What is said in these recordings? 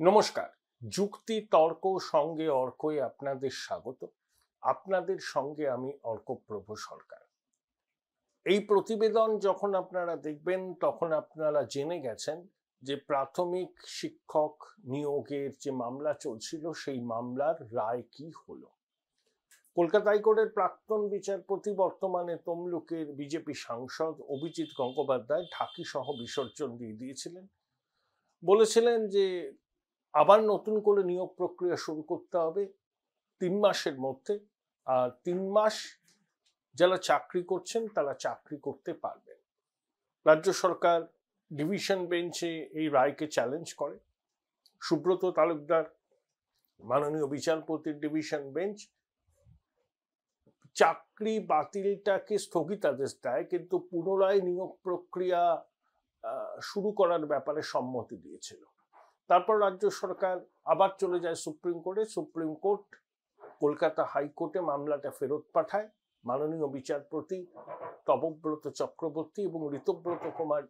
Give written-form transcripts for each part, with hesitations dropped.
নমস্কার। যুক্তি তর্ক সঙ্গে অর্কই আপনাদের স্বাগত। আপনাদের সঙ্গে আমি অর্কপ্রভ সরকার। এই প্রতিবেদন যখন আপনারা দেখবেন তখন আপনারা জেনে গেছেন যে প্রাথমিক শিক্ষক নিয়োগের যে মামলা চলছিল সেই মামলার রায় কি হলো। কলকাতা হাইকোর্টের প্রাক্তন বিচারপতি বর্তমানে তমলুকের বিজেপি সাংসদ অভিজিৎ গঙ্গোপাধ্যায় ঢাকি সহ বিসর্জন দিয়ে দিয়েছিলেন। বলেছিলেন যে আবার নতুন করে নিয়োগ প্রক্রিয়া শুরু করতে হবে ৩ মাসের মধ্যে, আর ৩ মাস যারা চাকরি করছেন তারা চাকরি করতে পারবেন। রাজ্য সরকার ডিভিশন বেঞ্চে এই রায়কে চ্যালেঞ্জ করে। সুব্রত তালুকদার মাননীয় বিচারপতির ডিভিশন বেঞ্চ চাকরি বাতিলটাকে স্থগিতাদেশ দেয়, কিন্তু পুনরায় নিয়োগ প্রক্রিয়া শুরু করার ব্যাপারে সম্মতি দিয়েছিল। তারপর রাজ্য সরকার আবার চলে যায় সুপ্রিম কোর্টে। সুপ্রিম কোর্ট কলকাতা হাইকোর্টে মামলাটা ফেরত পাঠায়। মাননীয় বিচারপতি তপব্রত চক্রবর্তী এবং ঋতব্রত কুমার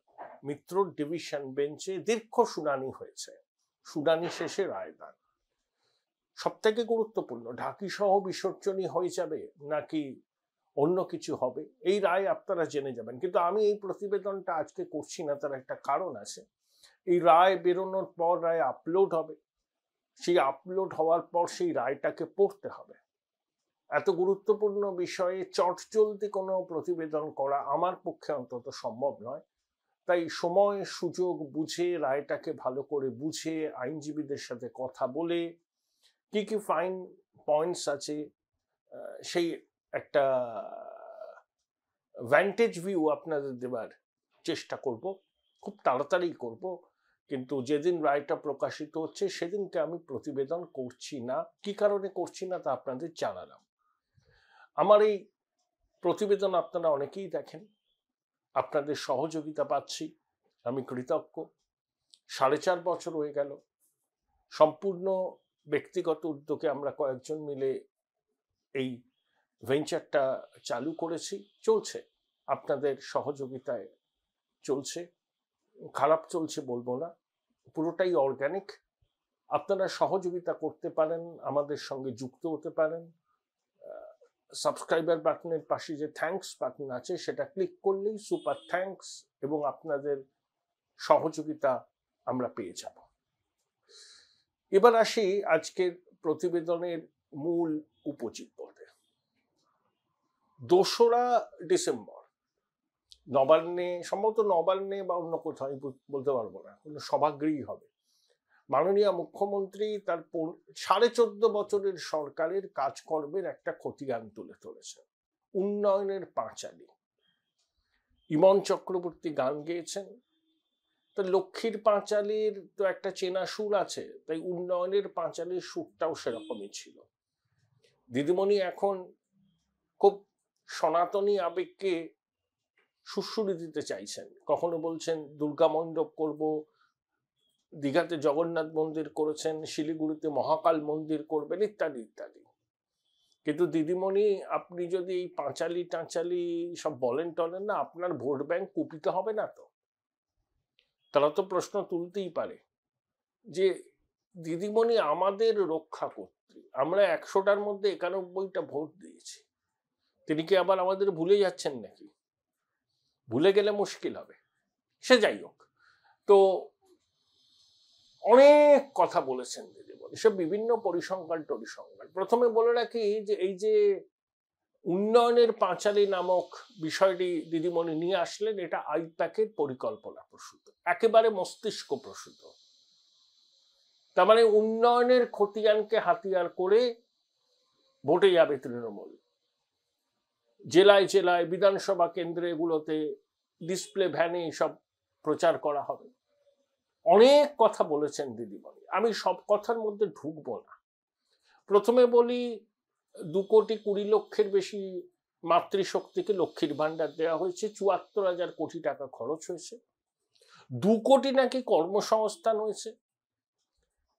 মিত্রর ডিভিশন বেঞ্চে দীর্ঘ শুনানি হয়েছে। শুনানি শেষে রায় দান। সব থেকে গুরুত্বপূর্ণ, ঢাকি সহ বিসর্জনই হয়ে যাবে নাকি অন্য কিছু হবে, এই রায় আপনারা জেনে যাবেন। কিন্তু আমি এই প্রতিবেদনটা আজকে করছি না, তার একটা কারণ আছে। এই রায় বেরোনোর পর রায় আপলোড হবে, সেই আপলোড হওয়ার পর সেই রায়টাকে পড়তে হবে। এত গুরুত্বপূর্ণ বিষয়ে চটজলদি কোনো প্রতিবেদন করা আমার পক্ষে অন্তত সম্ভব নয়। তাই সময় সুযোগ বুঝে রায়টাকে ভালো করে বুঝে আইনজীবীদের সাথে কথা বলে কি কি ফাইন পয়েন্টস আছে সেই একটা ভ্যান্টেজ ভিউ আপনাদের দেবার চেষ্টা করব। খুব তাড়াতাড়ি করব, কিন্তু যেদিন রায়টা প্রকাশিত হচ্ছে সেদিনকে আমি প্রতিবেদন করছি না। কি কারণে করছি না তা আপনাদের জানালাম। আমার এই প্রতিবেদন আপনারা অনেকেই দেখেন, আপনাদের সহযোগিতা পাচ্ছি, আমি কৃতজ্ঞ। 4.5 বছর হয়ে গেল। সম্পূর্ণ ব্যক্তিগত উদ্যোগে আমরা কয়েকজন মিলে এই ভেঞ্চারটা চালু করেছি, চলছে আপনাদের সহযোগিতায় চলছে। খারাপ চলছে বলবো না, পুরোটাই অর্গানিক। আপনারা সহযোগিতা করতে পারেন, আমাদের সঙ্গে যুক্ত হতে পারেন। সাবস্ক্রাইবার বাটনের পাশে যে থ্যাঙ্কস বাটন আছে সেটা ক্লিক করলেই সুপার থ্যাঙ্কস এবং আপনাদের সহযোগিতা আমরা পেয়ে যাব। এবার আসি আজকের প্রতিবেদনের মূল উপজীব্যতে। 2রা ডিসেম্বর নবান্নে, সম্ভবত নবান্নে বা অন্য কোথাও বলতে পারবো না, কোনো সভাগৃহই হবে, মাননীয় মুখ্যমন্ত্রী তার 14.5 বছরের সরকারের কাজকর্মের একটা খতিয়ান তুলে ধরেছেন। উন্নয়নের পাঁচালী। ইমন চক্রবর্তী গান গেয়েছেন, তো লক্ষ্মীর পাঁচালীর তো একটা চেনা সুর আছে, তাই উন্নয়নের পাঁচালীর সুরটাও সেরকমই ছিল। দিদিমণি এখন খুব সনাতনী আবেগকে সুরসুরি দিতে চাইছেন। কখনো বলছেন দুর্গা মণ্ডপ করব, দীঘাতে জগন্নাথ মন্দির করেছেন, শিলিগুড়িতে মহাকাল মন্দির করবেন, ইত্যাদি ইত্যাদি। কিন্তু দিদিমণি, আপনি যদি এই পাঁচালি টাঁচালি সব বলেন টলেন না, আপনার ভোট ব্যাংক কুপিতে হবে না তো? তারা তো প্রশ্ন তুলতেই পারে যে দিদিমণি আমাদের রক্ষাকর্ত্রী, আমরা 100টার মধ্যে 91টা ভোট দিয়েছি, তিনি কি আবার আমাদের ভুলে যাচ্ছেন নাকি? ভুলে গেলে মুশকিল হবে। সে যাই হোক, তো অনেক কথা বলেছেন দিদিমণি, সব বিভিন্ন পরিসংখ্যান টরিসংখ্যান। প্রথমে বলে রাখি যে এই যে উন্নয়নের পাঁচালী নামক বিষয়টি দিদিমণি নিয়ে আসলেন, এটা আইপ্যাকের পরিকল্পনা প্রসূত, একেবারে মস্তিষ্ক প্রসূত। তার মানে উন্নয়নের খতিয়ানকে হাতিয়ার করে ভোটে যাবে তৃণমূল। জেলায় জেলায় বিধানসভা কেন্দ্রে এগুলোতে ডিসপ্লে ভ্যানে সব প্রচার করা হবে। অনেক কথা বলেছেন দিদিমণি, আমি সব কথার মধ্যে ঢুকবো না। প্রথমে বলি, 2,20,00,000 বেশি মাতৃশক্তিকে লক্ষ্মীর ভান্ডার দেওয়া হয়েছে, 74,000 কোটি টাকা খরচ হয়েছে, 2 কোটি নাকি কর্মসংস্থান হয়েছে,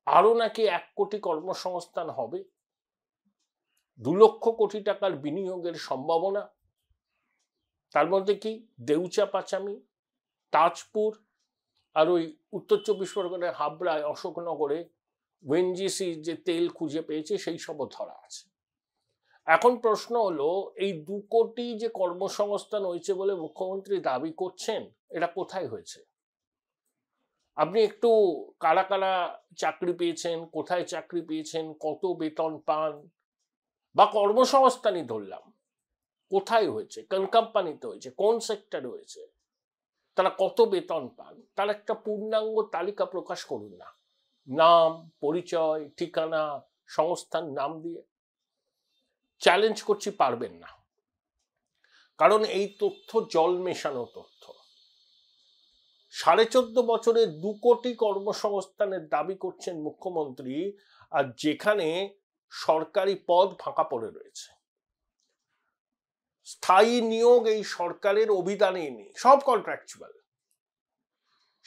আরো নাকি 1 কোটি কর্মসংস্থান হবে, 2 লক্ষ কোটি টাকার বিনিয়োগের সম্ভাবনা। তার মধ্যে কি দেউচা পাচামি, তাজপুর আর ওই উত্তর 24 পরগনার হাবড়ায়, অশোকনগরে ওএনজিসি যে তেল খুঁজে পেয়েছে সেই সবও ধরা আছে। এখন প্রশ্ন হলো, এই 2 কোটি যে কর্মসংস্থান হয়েছে বলে মুখ্যমন্ত্রী দাবি করছেন, এটা কোথায় হয়েছে? আপনি একটু কারা কারা চাকরি পেয়েছেন, কোথায় চাকরি পেয়েছেন, কত বেতন পান, বা কর্মসংস্থানই ধরলাম, কোথায় হয়েছে, কোন কোম্পানিতে হয়েছে, কোন সেক্টরে হয়েছে, তারা কত বেতন পান, তার একটা পূর্ণাঙ্গ তালিকা প্রকাশ করুন না। নাম, পরিচয়, ঠিকানা, সংস্থার নাম দিয়ে। চ্যালেঞ্জ করছি, পারবেন না, কারণ এই তথ্য জল মেশানো তথ্য। 14.5 বছরে 2 কোটি কর্মসংস্থানের দাবি করছেন মুখ্যমন্ত্রী, আর যেখানে সরকারি পদ ফাঁকা পড়ে রয়েছে। স্থায়ী নিয়োগ এই সরকারের অভিধানেই নেই, সব কন্ট্রাকচুয়াল।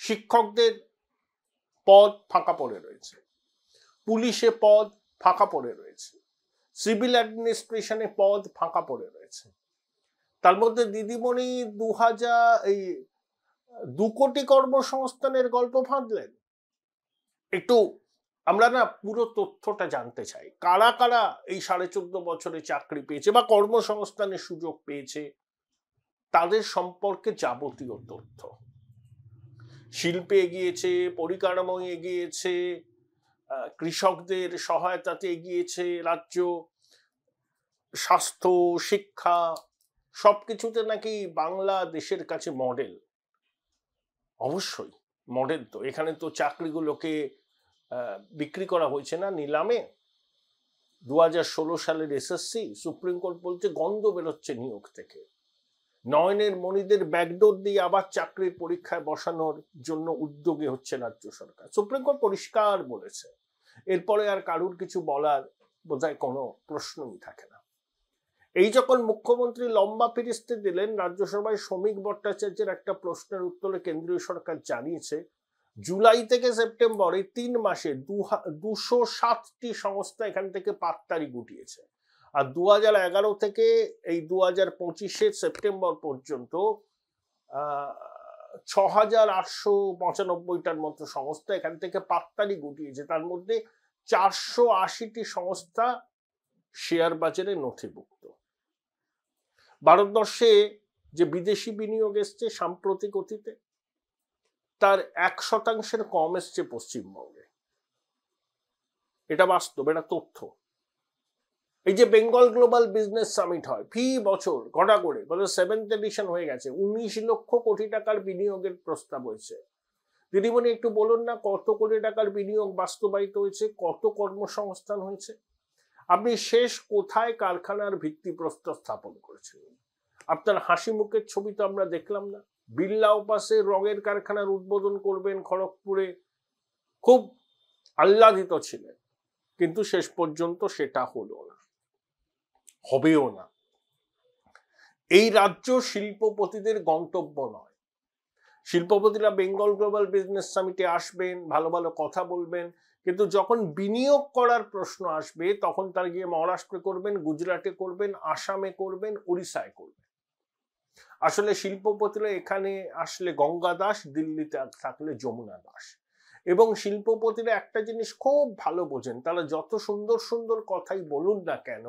শিক্ষকদের পদ ফাঁকা পড়ে রয়েছে, পুলিশে পদ ফাঁকা পড়ে রয়েছে, সিভিল অ্যাডমিনিস্ট্রেশনে পদ ফাঁকা পড়ে রয়েছে। তার মধ্যে দিদিমণি 2 কোটি কর্মসংস্থানের গল্প ফাঁদলেন। একটু আমরা না পুরো তথ্যটা জানতে চাই, কারা কারা এই 14.5 বছরে চাকরি পেয়েছে বা কর্মসংস্থানের সুযোগ পেয়েছে, তাদের সম্পর্কে যাবতীয় তথ্য। শিল্পে এগিয়েছে, পরিকাঠামোয় এগিয়েছে, কৃষকদের সহায়তাতে এগিয়েছে রাজ্য, স্বাস্থ্য, শিক্ষা, সবকিছুতে নাকি বাংলা দেশের কাছে মডেল। অবশ্যই মডেল। তো এখানে তো চাকরিগুলোকে বিক্রি করা হয়েছে না নিলামে। 2016 সালের এসএসসি, সুপ্রিম কোর্ট বলছে গন্ধ বেরোচ্ছে নিয়োগ থেকে। নয়নের মণিদের ব্যাকডোর দিয়ে আবার চাকরির পরীক্ষায় বসানোর জন্য উদ্যোগী হচ্ছে রাজ্য সরকার। সুপ্রিম কোর্ট পরিষ্কার বলেছে, এরপরে আর কারুর কিছু বলার বোধহয় কোনো প্রশ্নই থাকে না। এই যখন মুখ্যমন্ত্রী লম্বা ফিরিস্তি দিলেন, রাজ্যসভায় শ্রমিক ভট্টাচার্যের একটা প্রশ্নের উত্তরে কেন্দ্রীয় সরকার জানিয়েছে, জুলাই থেকে সেপ্টেম্বর এই 3 মাসে 207টি সংস্থা এখান থেকে পাট্টারি গুটিয়েছে। আর 2011 থেকে এই 2025 সেপ্টেম্বর পর্যন্ত 6895টার মতো সংস্থা এখান থেকে পাট্টারি গুটিয়েছে। তার মধ্যে 480টি সংস্থা শেয়ার বাজারে নথিভুক্ত। ভারতবর্ষে যে বিদেশি বিনিয়োগ এসছে সাম্প্রতিক অতীতে, তার 1% কম এসছে পশ্চিমবঙ্গে। এটা বাস্তব, এটা তথ্য। এই যে বেঙ্গল গ্লোবাল বিজনেস সামিট হয় ফি বছর ঘটা করে, 7th এডিশন হয়ে গেছে, 19 লক্ষ কোটি টাকার বিনিয়োগের প্রস্তাব হয়েছে। দিদিমণি একটু বলুন না, কত কোটি টাকার বিনিয়োগ বাস্তবায়িত হয়েছে, কত কর্মসংস্থান হয়েছে? আপনি শেষ কোথায় কারখানার ভিত্তিপ্রস্তর স্থাপন করেছেন? আপনার হাসি মুখের ছবি তো আমরা দেখলাম না। বিড়লা পাশে রঙের কারখানার উদ্বোধন করবেন খড়গপুরে, খুব আহ্লাদিত ছিলেন, কিন্তু শেষ পর্যন্ত সেটা হলো না, হবেও না। এই রাজ্য শিল্পপতিদের গন্তব্য নয়। শিল্পপতিরা বেঙ্গল গ্লোবাল বিজনেস সামিটে আসবেন, ভালো ভালো কথা বলবেন, কিন্তু যখন বিনিয়োগ করার প্রশ্ন আসবে তখন তারা গিয়ে মহারাষ্ট্রে করবেন, গুজরাটে করবেন, আসামে করবেন, উড়িষ্যায় করবেন। আসলে শিল্পপতিরা এখানে আসলে গঙ্গা দাস, দিল্লিতে থাকলে যমুনা দাস। এবং শিল্পপতিরা একটা জিনিস খুব ভালো বোঝেন, তারা যত সুন্দর সুন্দর কথাই বলুন না কেন,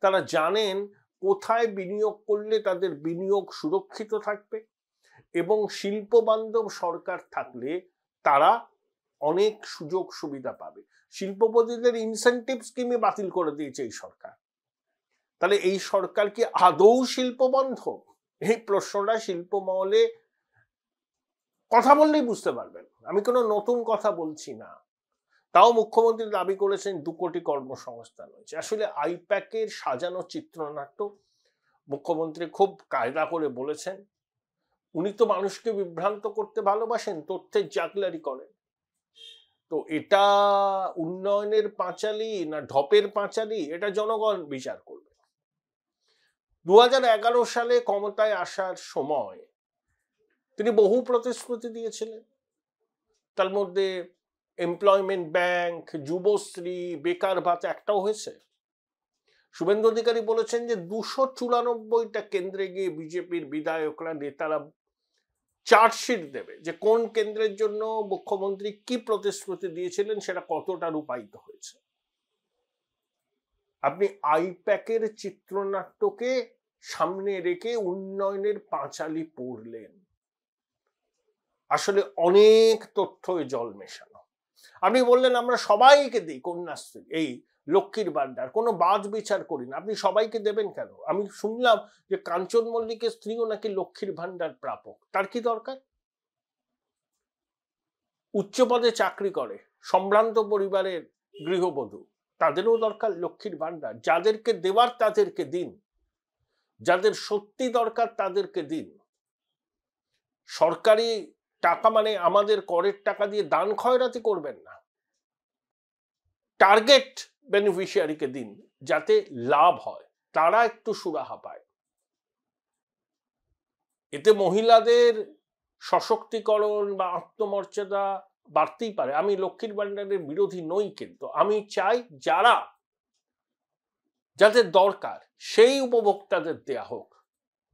তারা জানেন কোথায় বিনিয়োগ করলে তাদের বিনিয়োগ সুরক্ষিত থাকবে, এবং শিল্প বান্ধব সরকার থাকলে তারা অনেক সুযোগ সুবিধা পাবে। শিল্পপতিদের ইনসেন্টিভ স্কিমে বাতিল করে দিয়েছে এই সরকার। তাহলে এই সরকার কি আদৌ শিল্প বান্ধব? এই প্রশ্নটা শিল্প মহলে কথা বললেই বুঝতে পারবেন, আমি কোনো নতুন কথা বলছি না। তাও মুখ্যমন্ত্রী দাবি করেছেন 2 কোটি কর্মসংস্থান হয়েছে। আসলে আইপ্যাকের সাজানো চিত্রনাট্য মুখ্যমন্ত্রী খুব কায়দা করে বলেছেন। উনি তো মানুষকে বিভ্রান্ত করতে ভালোবাসেন, তথ্যের জাগলারি করেন। তো এটা উন্নয়নের পাঁচালী না ঢপের পাঁচালী, এটা জনগণ বিচার করবে। 2011 সালে ক্ষমতায় আসার সময় তিনি বহু প্রতিশ্রুতি দিয়েছিলেন। তার মধ্যে এমপ্লয়মেন্ট ব্যাংক, যুবশ্রী, বেকার ভাতা একটাও হয়েছে? শুভেন্দু অধিকারী বলেছেন যে 294টা কেন্দ্রে গিয়ে বিজেপির বিধায়করা, নেতারা চার্জশিট দেবে যে কোন কেন্দ্রের জন্য মুখ্যমন্ত্রী কি প্রতিশ্রুতি দিয়েছিলেন, সেটা কতটা রূপায়িত হয়েছে। আপনি আইপ্যাকের চিত্রনাট্যকে সামনে রেখে উন্নয়নের পাঁচালি পড়লেন। আসলে অনেক তথ্যই জল মেশানো। আপনি বললেন আমরা সবাইকে দিই কন্যাশ্রী, এই লক্ষ্মীর ভান্ডার, কোনো বাদ বিচার করি না। আপনি সবাইকে দেবেন কেন? আমি শুনলাম যে কাঞ্চন মল্লিকের স্ত্রীও নাকি লক্ষ্মীর ভান্ডার প্রাপক। তার কি দরকার? উচ্চ পদে চাকরি করে, সম্ভ্রান্ত পরিবারের গৃহবধূ, তাদেরও দরকার লক্ষ্মীর ভান্ডার। যাদেরকে দেওয়ার তাদেরকে দিন, যাদের সত্যি দরকার তাদেরকে দিন। সরকারি টাকা মানে আমাদের করের টাকা দিয়ে দান খয়রাতি করবেন না। টার্গেট বেনিফিশিয়ারিকে দিন, যাতে লাভ হয়, তারা একটু সুরাহা পায়। এতে মহিলাদের সশক্তিকরণ বা আত্মমর্যাদা বাড়তেই পারে। আমি লক্ষ্মীর ভান্ডারের বিরোধী নই, কিন্তু আমি চাই যাদের দরকার সেই উপভোক্তাদের দেয়া হোক,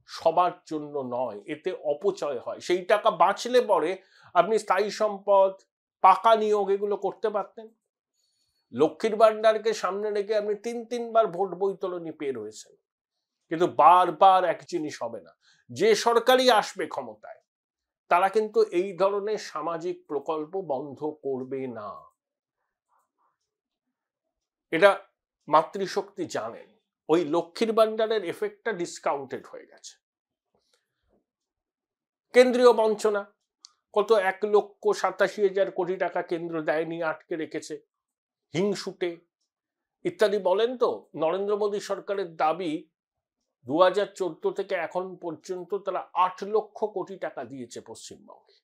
সবার জন্য নয়। এতে অপচয় হয়। সেই টাকা বাঁচলে পরে আপনি স্থায়ী সম্পদ, পাকা নিয়োগ এগুলো করতে পারতেন। লক্ষ্মীর ভান্ডারকে সামনে রেখে আপনি তিনবার ভোট বৈতরণী পেয়ে রয়েছেন, কিন্তু বারবার এক জিনিস হবে না। যে সরকারই আসবে ক্ষমতায়, তারা কিন্তু এই ধরনের সামাজিক প্রকল্প বন্ধ করবে না। এটা মাতৃশক্তি জানেন। ওই লক্ষ্মীর ভান্ডারের এফেক্টটা ডিসকাউন্টেড হয়ে গেছে। কেন্দ্রীয় বঞ্চনা, কত 1,87,000 কোটি টাকা কেন্দ্র দেয়নি, আটকে রেখেছে হিংসুটে ইত্যাদি বলেন। তো নরেন্দ্র মোদী সরকারের দাবি 2014 থেকে এখন পর্যন্ত তারা 8 লক্ষ কোটি টাকা দিয়েছে পশ্চিমবঙ্গে।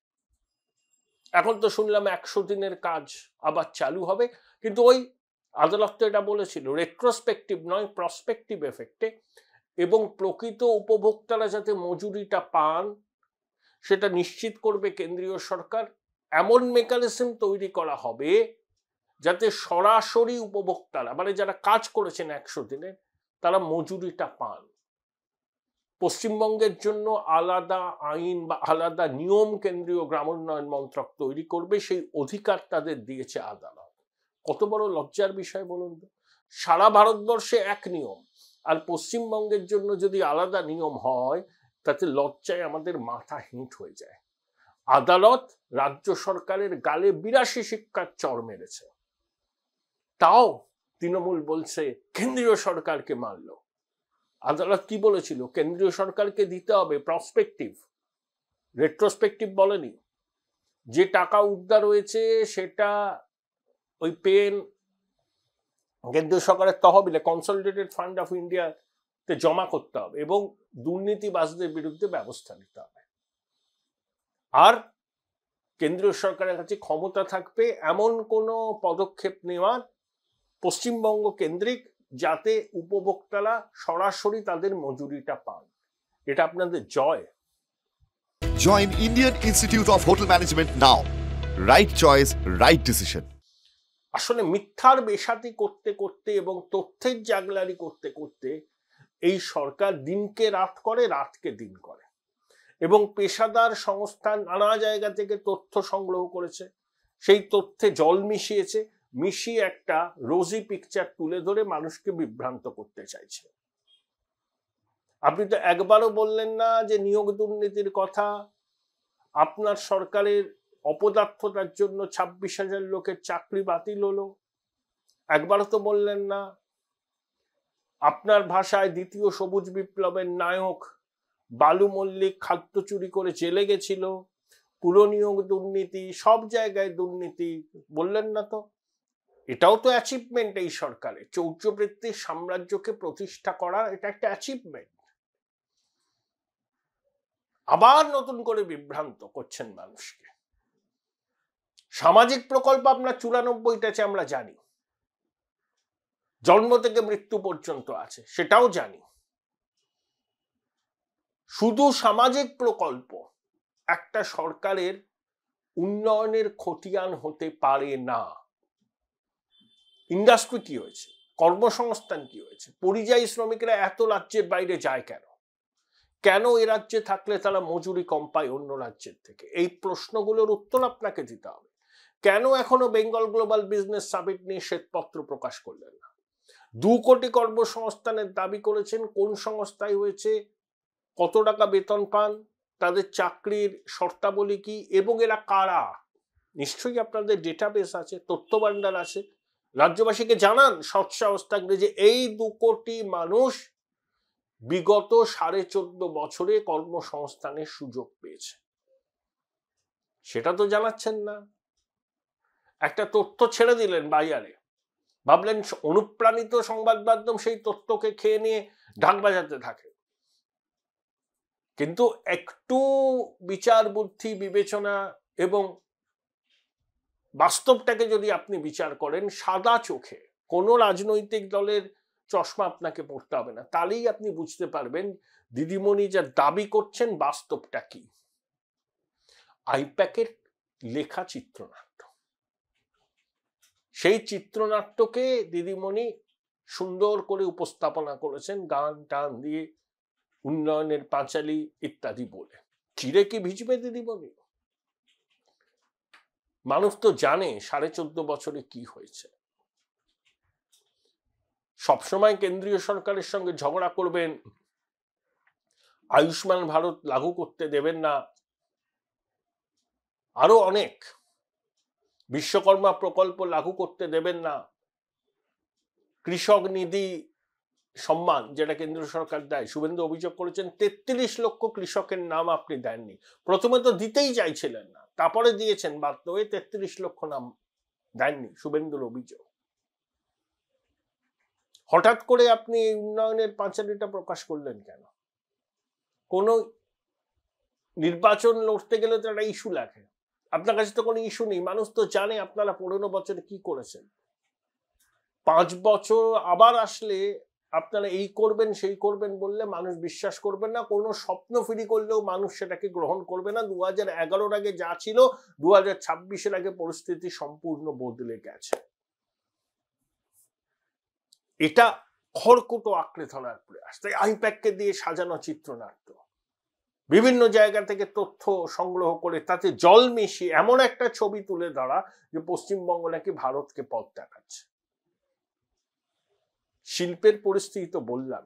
এখন তো শুনলাম 100 দিনের কাজ আবার চালু হবে, কিন্তু ওই আদালত তো এটা বলেছিল রেট্রোস্পেক্টিভ নয়, প্রসপেক্টিভ এফেক্টে, এবং প্রকৃত উপভোক্তারা যাতে মজুরিটা পান সেটা নিশ্চিত করবে কেন্দ্রীয় সরকার। এমন মেকানিজম তৈরি করা হবে যাতে সরাসরি উপভোক্তারা, মানে যারা কাজ করেছেন 100 দিনে, তারা মজুরিটা পান। পশ্চিমবঙ্গের জন্য আলাদা আইন বা আলাদা নিয়ম কেন্দ্রীয় গ্রামোন্নয়ন মন্ত্রক তৈরি করবে, সেই অধিকার তাদের দিয়েছে আদালত। কত বড় লজ্জার বিষয় বলুন তো। সারা ভারতবর্ষে এক নিয়ম, আর পশ্চিমবঙ্গের জন্য যদি আলাদা নিয়ম হয়, তাতে লজ্জায় আমাদের মাথা হিট হয়ে যায়। আদালত রাজ্য সরকারের গালে 82 শিক্ষার চর মেরেছে, তাও তৃণমূল বলছে কেন্দ্রীয় সরকারকে মারল। আদালত কি বলেছিল? কেন্দ্রীয় সরকারকে দিতে হবে প্রসপেক্টিভ, রেট্রোস্পেক্টিভ বলেনি। যে টাকা উদ্ধার হয়েছে সেটা ওই পেন কেন্দ্রীয় সরকারের তহবিলে, কনসলিডেটেড ফান্ড অফ ইন্ডিয়াতে জমা করতে হবে এবং দুর্নীতিবাজদের বিরুদ্ধে ব্যবস্থা নিতে হবে। আর কেন্দ্রীয় সরকারের কাছে ক্ষমতা থাকবে এমন কোনো পদক্ষেপ নেওয়ার পশ্চিমবঙ্গ কেন্দ্রিক, যাতে উপভোক্তারা সরাসরি তাদের মজুরিটা পান। এটা আপনাদের জয়। Join Indian Institute of Hotel Management now. Right choice, right decision. আসলে মিথ্যার বেশাতি করতে করতে এবং তথ্যের জাগলারি করতে করতে এই সরকার দিনকে রাত করে, রাতকে দিন করে, এবং পেশাদার সংস্থা নানা জায়গা থেকে তথ্য সংগ্রহ করেছে, সেই তথ্যে জল মিশিয়ে একটা রোজি পিকচার তুলে ধরে মানুষকে বিভ্রান্ত করতে চাইছে। আপনি তো একবারও বললেন না যে নিয়োগ দুর্নীতির কথা, আপনার সরকারের অপদার্থতার জন্য 26,000 লোকের চাকরি বাতিল হলো, একবারও তো বললেন না। আপনার ভাষায় দ্বিতীয় সবুজ বিপ্লবের নায়ক বালু মল্লিক খাদ্য চুরি করে জেলে গেছিল, পুরো নিয়োগ দুর্নীতি, সব জায়গায় দুর্নীতি, বললেন না তো। এটাও তো অ্যাচিভমেন্ট এই সরকারের, চৌর্যবৃত্তির সাম্রাজ্যকে প্রতিষ্ঠা করা, এটা একটা অ্যাচিভমেন্ট। আবার নতুন করে বিভ্রান্ত করছেন মানুষকে। সামাজিক প্রকল্প আপনার 94টা আছে আমরা জানি, জন্ম থেকে মৃত্যু পর্যন্ত আছে সেটাও জানি। শুধু সামাজিক প্রকল্প একটা সরকারের উন্নয়নের খতিয়ান হতে পারে না। ইন্ডাস্ট্রি কি হয়েছে, কর্মসংস্থান কি হয়েছে, পরিযায়ী শ্রমিকরা এত রাজ্যের বাইরে যায় কেন, কেন এ রাজ্যে থাকলে তারা মজুরি কম পায় অন্য রাজ্যের থেকে? এই প্রশ্নগুলোর উত্তর আপনাকে দিতে হবে। কেন এখনো বেঙ্গল গ্লোবাল বিজনেস সামিট নিয়ে শ্বেতপত্র প্রকাশ করলেন না? 2 কোটি কর্মসংস্থানের দাবি করেছেন, কোন সংস্থায় হয়েছে, কত টাকা বেতন পান, তাদের চাকরির শর্তাবলী কি, এবং এরা কারা? নিশ্চয়ই আপনাদের ডেটাবেস আছে, তথ্য ভান্ডার আছে। রাজ্যবাসীকে জানান সৎসাহস থাকলে যে এই 2 কোটি মানুষ বিগত 14.5 বছরে কর্মসংস্থানের সুযোগ পেয়েছে। সেটা তো জানাচ্ছেন না। একটা তথ্য ছেড়ে দিলেন বাজারে, ভাবলেন অনুপ্রাণিত সংবাদ মাধ্যম সেই তথ্যকে খেয়ে নিয়ে ঢাক বাজাতে থাকে। কিন্তু একটু বিচার বুদ্ধি বিবেচনা এবং বাস্তবটাকে যদি আপনি বিচার করেন সাদা চোখে, কোনো রাজনৈতিক দলের চশমা আপনাকে পড়তে হবে না, তাহলেই আপনি বুঝতে পারবেন দিদিমণি যা দাবি করছেন বাস্তবটা কি। আইপ্যাকের লেখা চিত্রনাট্য, সেই চিত্রনাট্যকে দিদিমণি সুন্দর করে উপস্থাপনা করেছেন গান টান দিয়ে, উন্নয়নের পাঁচালী ইত্যাদি বলে। চিরে কি ভিজবে দিদিমণি? মানুষ তো জানে 14.5 বছরে কি হয়েছে। সবসময় কেন্দ্রীয় সরকারের সঙ্গে ঝগড়া করবেন, আয়ুষ্মান ভারত লাগু করতে দেবেন না, আরো অনেক, বিশ্বকর্মা প্রকল্প লাগু করতে দেবেন না, কৃষক নিধি সম্মান যেটা কেন্দ্র সরকার দেয়, শুভেন্দু অভিযোগ করেছেন 33 লক্ষ কৃষকের নাম আপনি দেননি। প্রথমে তো দিতেই চাইছিলেন না, তারপরে দিয়েছেন বাধ্য হয়ে, 33 লক্ষ নাম দেননি, শুভেন্দুর অভিযোগ। হঠাৎ করে আপনি এই উন্নয়নের পাঁচালীটা প্রকাশ করলেন কেন? কোন নির্বাচন লড়তে গেলে তো একটা ইস্যু লাগে, আপনার কাছে তো কোনো ইস্যু নেই। মানুষ তো জানে আপনারা 15 বছরে কি করেছেন। 5 বছর আবার আসলে আপনারা এই করবেন সেই করবেন বললে মানুষ বিশ্বাস করবেন না। কোনো স্বপ্ন ফিরি করলেও মানুষ সেটাকে গ্রহণ করবে না। 2011-র আগে যা ছিল 2026-এর আগে পরিস্থিতি সম্পূর্ণ বদলে গেছে। এটা খড়কুটো আঁকড়ে ধরার প্রয়াস। তাই আইপ্যাককে দিয়ে সাজানো চিত্রনাট্য, বিভিন্ন জায়গা থেকে তথ্য সংগ্রহ করে তাতে জল মিশিয়ে এমন একটা ছবি তুলে ধরা যে পশ্চিমবঙ্গ নাকি ভারতকে পথ দেখাচ্ছে। শিল্পের পরিস্থিতি তো বললাম,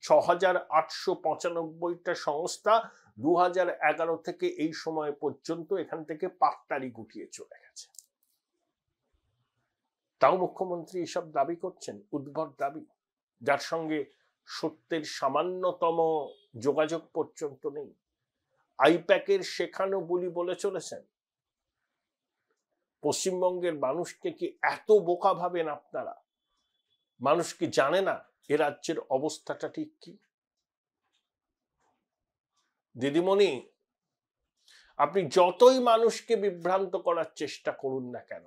6,895টা সংস্থা 2011 থেকে এই সময় পর্যন্ত এখান থেকে পাট্টারি গুটিয়ে চলে গেছে। তাও মুখ্যমন্ত্রী এসব দাবি করছেন, উদ্ভট দাবি, যার সঙ্গে সত্যের সামান্যতম যোগাযোগ পর্যন্ত নেই। আইপ্যাকের শেখানো বলি বলে চলেছেন। পশ্চিমবঙ্গের মানুষকে কি এত বোকা ভাবেন আপনারা? মানুষ কি জানে না এ রাজ্যের অবস্থাটা ঠিক কি? দিদিমণি, আপনি যতই মানুষকে বিভ্রান্ত করার চেষ্টা করুন না কেন,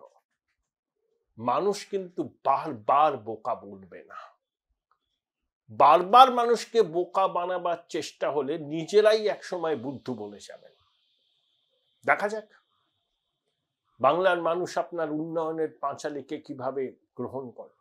মানুষ কিন্তু বারবার বোকা বলবে না। বারবার মানুষকে বোকা বানাবার চেষ্টা হলে নিজেরাই একসময় বুদ্ধু বলে যাবেন। দেখা যাক বাংলার মানুষ আপনার উন্নয়নের পাঁচালীকে কিভাবে গ্রহণ করে।